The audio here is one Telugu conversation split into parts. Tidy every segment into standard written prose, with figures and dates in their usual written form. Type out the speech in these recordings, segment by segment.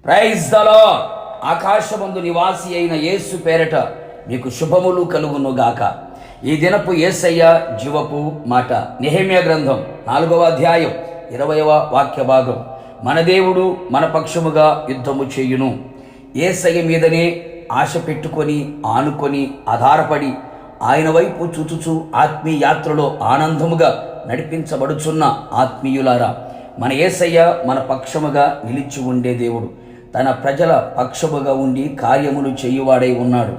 Praise the lord. ఆకాశమందు నివాసి అయిన యేసు పేరట మీకు శుభములు కలుగును గాక. ఈ దినపు యేసయ్య జీవపు మాట. నెహెమ్యా గ్రంథం 4వ అధ్యాయం 20వ వాక్య భాగం. మన దేవుడు మన పక్షముగా యుద్ధము చేయును. యేసయ్య మీదనే ఆశ పెట్టుకొని ఆనుకొని ఆధారపడి ఆయన వైపు చూచుచు ఆత్మీయ యాత్రలో ఆనందముగా నడిపించబడుచున్న ఆత్మీయులారా, మన యేసయ్య మన పక్షముగా నిలిచి ఉండే దేవుడు. తన ప్రజల పక్షముగా ఉండి కార్యములు చేయువాడై ఉన్నాడు.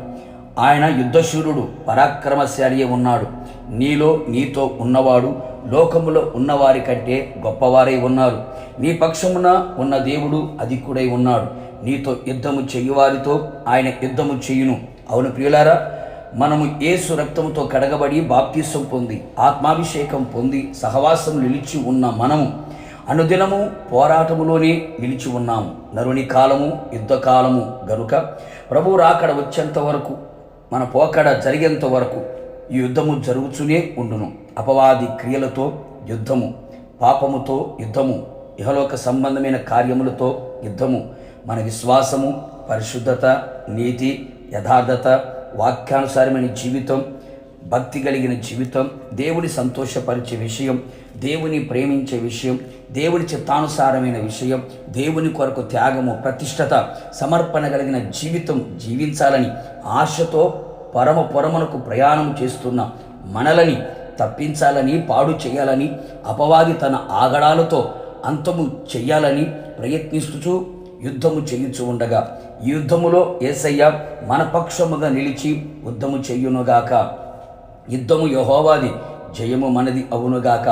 ఆయన యుద్ధశూరుడు, పరాక్రమశాలి ఉన్నాడు. నీలో నీతో ఉన్నవాడు లోకములో ఉన్నవారి కంటే గొప్పవారై ఉన్నారు. నీ పక్షమున ఉన్న దేవుడు అధికుడై ఉన్నాడు. నీతో యుద్ధము చేయువారితో ఆయన యుద్ధము చేయును. అవును ప్రియులారా, మనము యేసు రక్తముతో కడగబడి బాప్తిసం పొంది ఆత్మాభిషేకం పొంది సహవాసం నిలిచి ఉన్న మనము అనుదినము పోరాటములోనే నిలిచి ఉన్నాము. నరుని కాలము యుద్ధకాలము గనుక ప్రభు రాకడ వచ్చేంత వరకు, మన పోకడ జరిగేంత వరకు ఈ యుద్ధము జరుగుతూనే ఉండును. అపవాది క్రియలతో యుద్ధము, పాపముతో యుద్ధము, ఇహలోక సంబంధమైన కార్యములతో యుద్ధము, మన విశ్వాసము, పరిశుద్ధత, నీతి, యథార్థత, వాక్యానుసారమైన జీవితం, భక్తి కలిగిన జీవితం, దేవుని సంతోషపరిచే విషయం, దేవుని ప్రేమించే విషయం, దేవుని చిత్తానుసారమైన విషయం, దేవుని కొరకు త్యాగము, ప్రతిష్టత, సమర్పణ కలిగిన జీవితం జీవించాలని ఆశతో పరమునకు ప్రయాణం చేస్తున్న మనలని తప్పించాలని, పాడు చేయాలని, అపవాది తన ఆగడాలతో అంతము చెయ్యాలని ప్రయత్నిస్తూ యుద్ధము చేయుచు ఉండగా ఈ యుద్ధములో యేసయ్య మన పక్షముగా నిలిచి యుద్ధము చెయ్యునుగాక. యుద్ధము యెహోవాది, జయము మనది అవునుగాక.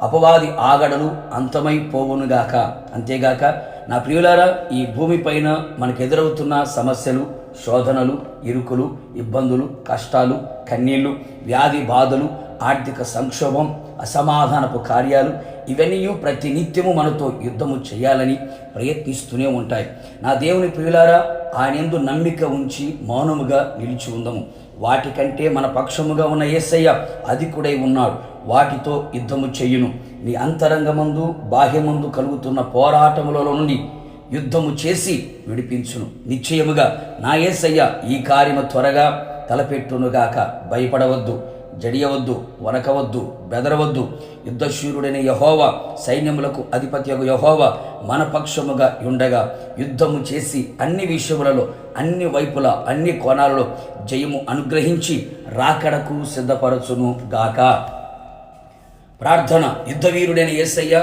అపవాది ఆగడలు అంతమైపోవునుగాక. అంతేగాక నా ప్రియులారా, ఈ భూమిపైన మనకు ఎదురవుతున్న సమస్యలు, శోధనలు, ఇరుకులు, ఇబ్బందులు, కష్టాలు, కన్నీళ్లు, వ్యాధి బాధలు, ఆర్థిక సంక్షోభం, అసమాధానపు కార్యాలు, ఇవన్నీ ప్రతి నిత్యము మనతో యుద్ధము చేయాలని ప్రయత్నిస్తూనే ఉంటాయి. నా దేవుని ప్రియులారా, ఆయన యందు నమ్మిక ఉంచి మౌనముగా నిలిచి ఉందము. వాటికంటే మన పక్షముగా ఉన్న యేసయ్య అధికుడై ఉన్నాడు. వాటితో యుద్ధము చెయ్యును. నీ అంతరంగమందు బాహ్యమందు కలుగుతున్న పోరాటములలో నుండి యుద్ధము చేసి విడిపించును. నిశ్చయముగా నా యేసయ్య ఈ కార్యము త్వరగా తలపెట్టునుగాక. భయపడవద్దు, జడియవద్దు, వనకవద్దు, బెదరవద్దు. యుద్ధశూరుడైన యెహోవా, సైన్యములకు అధిపత్యగు యెహోవా మన పక్షముగా ఉండగా యుద్ధము చేసి అన్ని విషయములలో, అన్ని వైపులా, అన్ని కోణాలలో జయము అనుగ్రహించి రాకడకు సిద్ధపరచును గాక. ప్రార్థన. యుద్ధవీరుడైన యేసయ్య,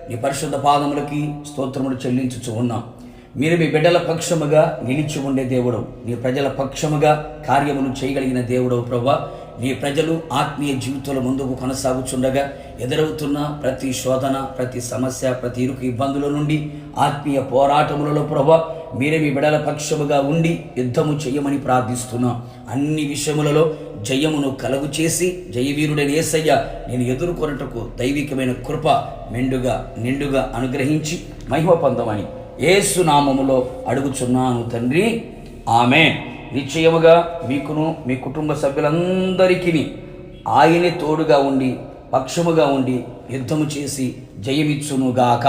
నీ పరిశుద్ధ పాదములకి స్తోత్రములు చెల్లించుచు ఉన్నాం. మీరు మీ బిడ్డల పక్షముగా నిలిచి ఉండే దేవుడు, నీ ప్రజల పక్షముగా కార్యములు చేయగలిగిన దేవుడు ప్రభువా. నీ ప్రజలు ఆత్మీయ జీవితంలో ముందుకు కొనసాగుచుండగా ఎదురవుతున్న ప్రతి శోధన, ప్రతి సమస్య, ప్రతి ఇరుకు ఇబ్బందుల నుండి, ఆత్మీయ పోరాటములలో ప్రభువా మీరే మీ బిడ్డల పక్షముగా ఉండి యుద్ధము చెయ్యమని ప్రార్థిస్తున్నాం. అన్ని విషయములలో జయమును కలుగు చేసి జయవీరుడైన యేసయ్య నేను ఎదుర్కొనుటకు దైవికమైన కృప మెండుగా నిండుగా అనుగ్రహించి మహిమ పొందమని యేసు నామములో అడుగుచున్నాను తండ్రి, ఆమేన్. నిశ్చయముగా మీకును మీ కుటుంబ సభ్యులందరికీ ఆయనే తోడుగా ఉండి పక్షముగా ఉండి యుద్ధము చేసి జయమిచ్చునుగాక.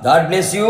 God bless you.